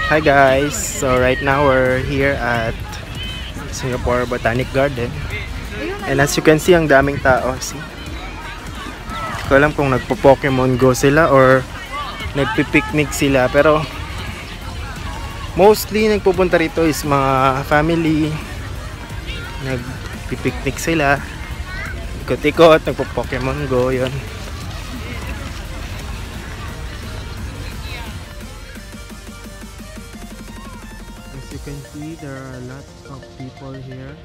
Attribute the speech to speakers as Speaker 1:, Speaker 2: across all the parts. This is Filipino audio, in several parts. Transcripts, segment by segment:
Speaker 1: Hi guys, so right now we're here at Singapore Botanic Garden, and as you can see, ang daming tao. See? Ko alam kung nagpo-Pokemon Go sila or nagpi-picnic sila, pero mostly nagpupunta rito is mga family, nagpi-picnic sila, ikot-ikot, nagpo-Pokemon Go, yun. As you can see, there are lots of people here.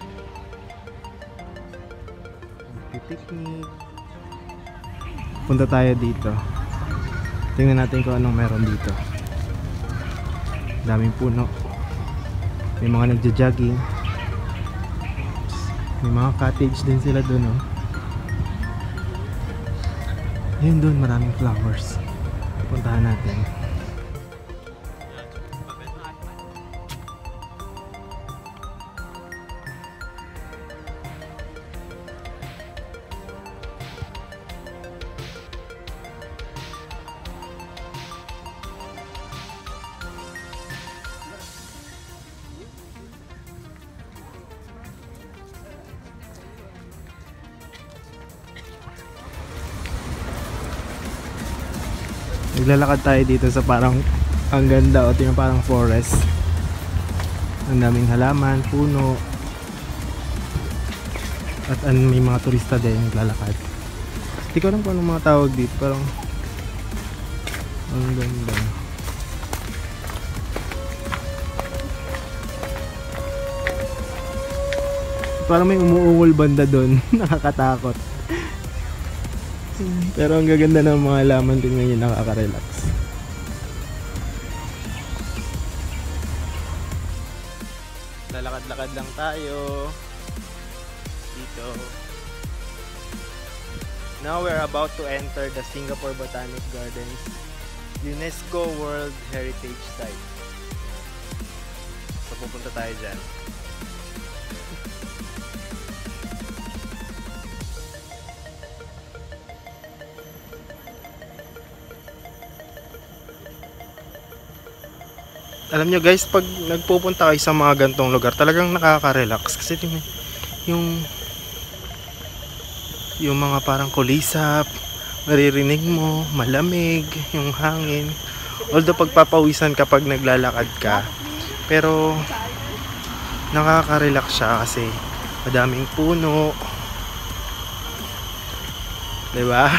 Speaker 1: Picnic. Punta tayo dito. Tingnan natin kung anong meron dito. Daming puno. May mga nagja-jogging. May mga cottage din sila dun, oh. Yun dun, maraming flowers. Puntahan natin. Naglalakad tayo dito sa parang ang ganda, o tingnan, parang forest. Ang daming halaman, puno. At may mga turista din naglalakad. Hindi ko alam kung anong mga tawag dito, parang ang ganda. Parang may umuungol banda doon. Nakakatakot. Pero ang gaganda ng mga halaman, tingnan nyo, nakaka-relax. Lalakad-lakad lang tayo dito. Now we're about to enter the Singapore Botanic Gardens UNESCO World Heritage Site. So pupunta tayo dyan. Alam nyo guys, pag nagpupunta kayo sa mga gantong lugar, talagang nakaka-relax. Kasi yung mga parang kulisap, maririnig mo, malamig, yung hangin. Although pagpapawisan kapag naglalakad ka, pero nakaka-relax siya kasi madaming puno. Diba?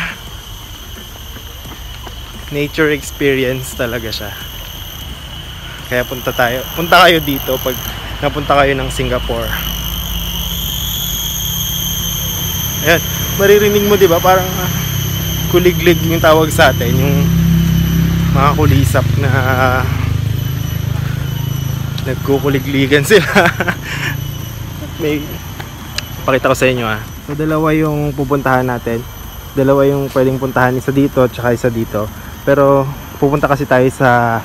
Speaker 1: Nature experience talaga siya. Kaya punta kayo dito pag napunta kayo ng Singapore. Ayan, maririnig mo, 'di ba? Parang kuliglig yung tawag sa atin, yung mga kulisap na nagkukuligligan sila. May pakita ko sa inyo, ah. So dalawa yung pupuntahan natin. Dalawa yung pwedeng puntahan, isa dito at saka isa dito. Pero pupunta kasi tayo sa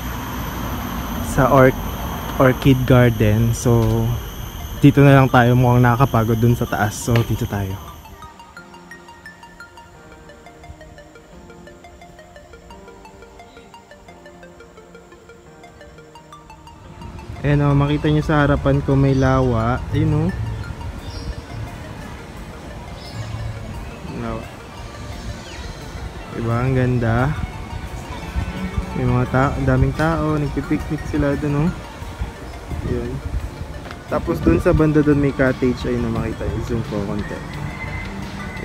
Speaker 1: Orchid Garden. So dito na lang tayo, mukhang nakakapagod dun sa taas. So dito tayo. Ayan o, makita nyo sa harapan ko may lawa. Ayun o, lawa. Diba, ang ganda. May mga daming tao, nagpipiknik sila dun o. Ayan. Tapos dun sa banda dun may cottage. Ayun o, makita nyo, zoom ko konti.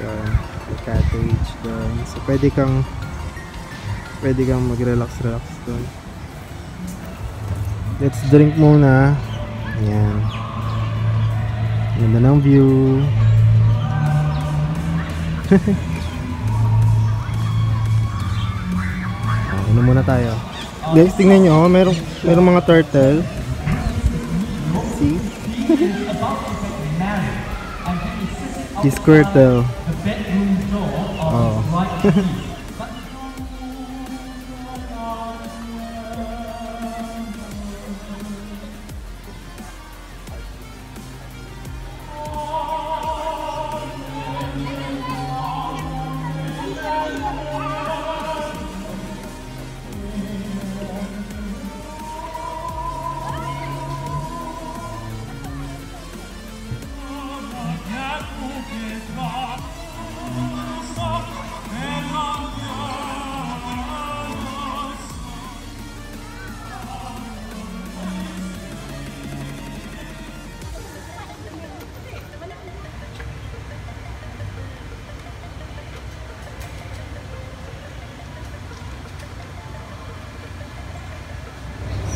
Speaker 1: Ayan, may cottage dun. So pwede kang mag-relax dun. Let's drink muna. Ayan. Ganda ng view. Inom muna tayo. Guys, tingnan nyo, merong mga turtle. See? This turtle. Oh.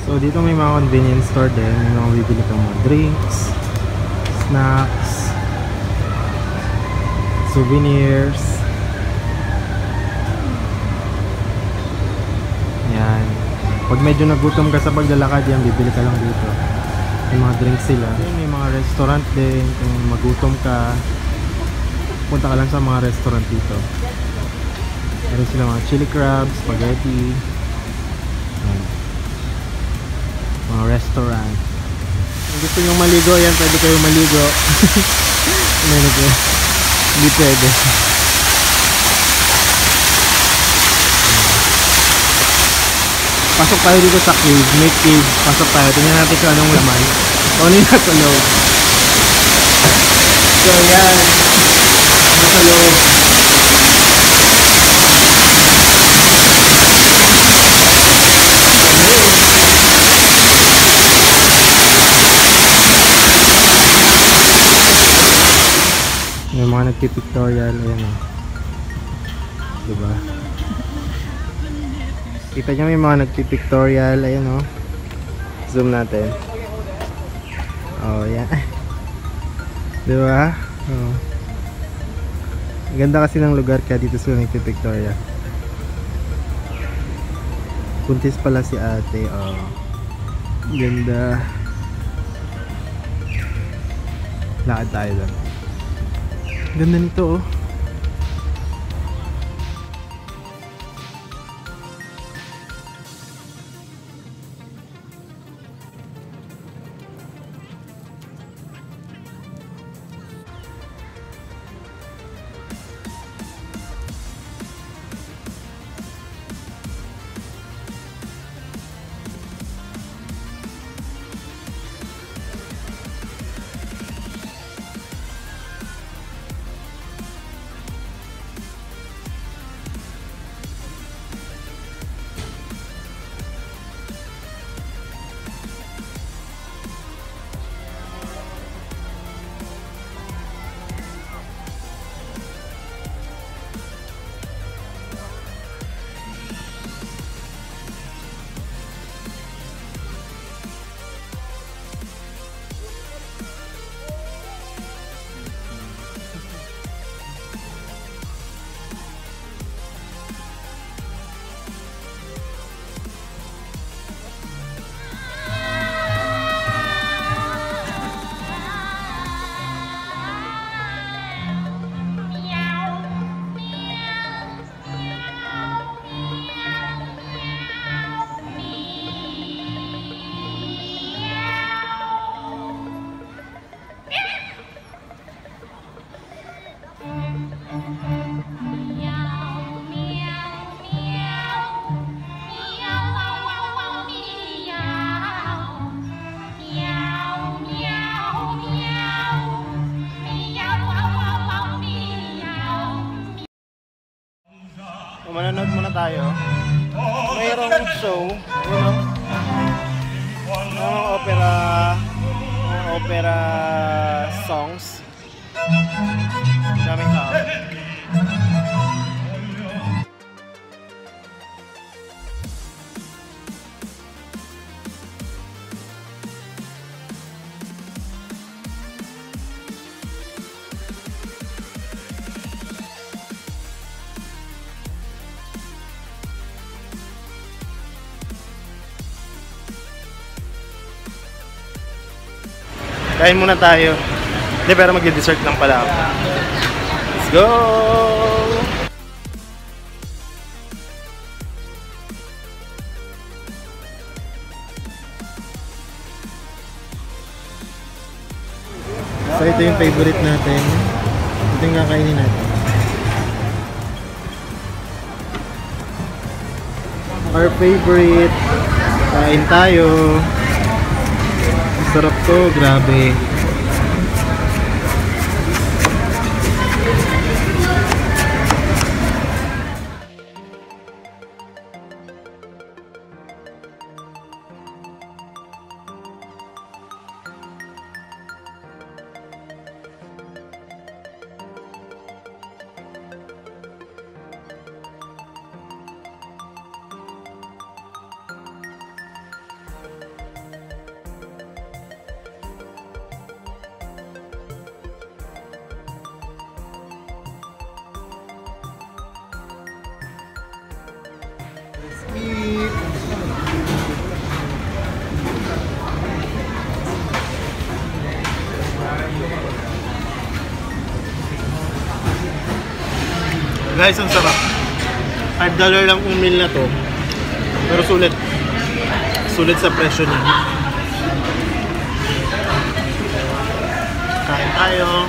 Speaker 1: So dito may mga convenience store din, may mga bibili kang mga drinks, snacks, souvenirs. Yan. Pag medyo nagutom ka sa paglalakad yan, bibili ka lang dito. May mga drinks sila. May mga restaurant din, kung magutom ka, punta ka lang sa mga restaurant dito. Meron sila mga chili crab, spaghetti. Yan. Mga restaurant. Kung gusto nyo maligo, yan, pwede kayo maligo. Hindi pwede. Pasok tayo dito sa cave, may cave. Pasok tayo, tingnan natin kung anong laman. O ano yung nasa loob. So yan, nasa loob. May mga nagpipictorial, ayan o. Diba? Kita nyo may mga nagpipictorial, ayan o. Zoom natin. Oh, yan. Diba? Oh. Ganda kasi ng lugar kaya dito sila nagpipictorial. Puntis pala si ate, oh. Ganda. Lakad tayo doon. Ganda nito, oh. Manonood muna tayo. Mayroong show, mga opera songs. Daming tao. Kain muna tayo. Hindi, pero mag-dessert lang pala ako. Let's go! So ito yung favorite natin. Ito yung kakainin natin. Our favorite. Kain tayo. Sarap to, grabe. Guys, ang sarap. $5 lang yung meal na to. Pero sulit. Sulit sa presyo niya. Kain tayo.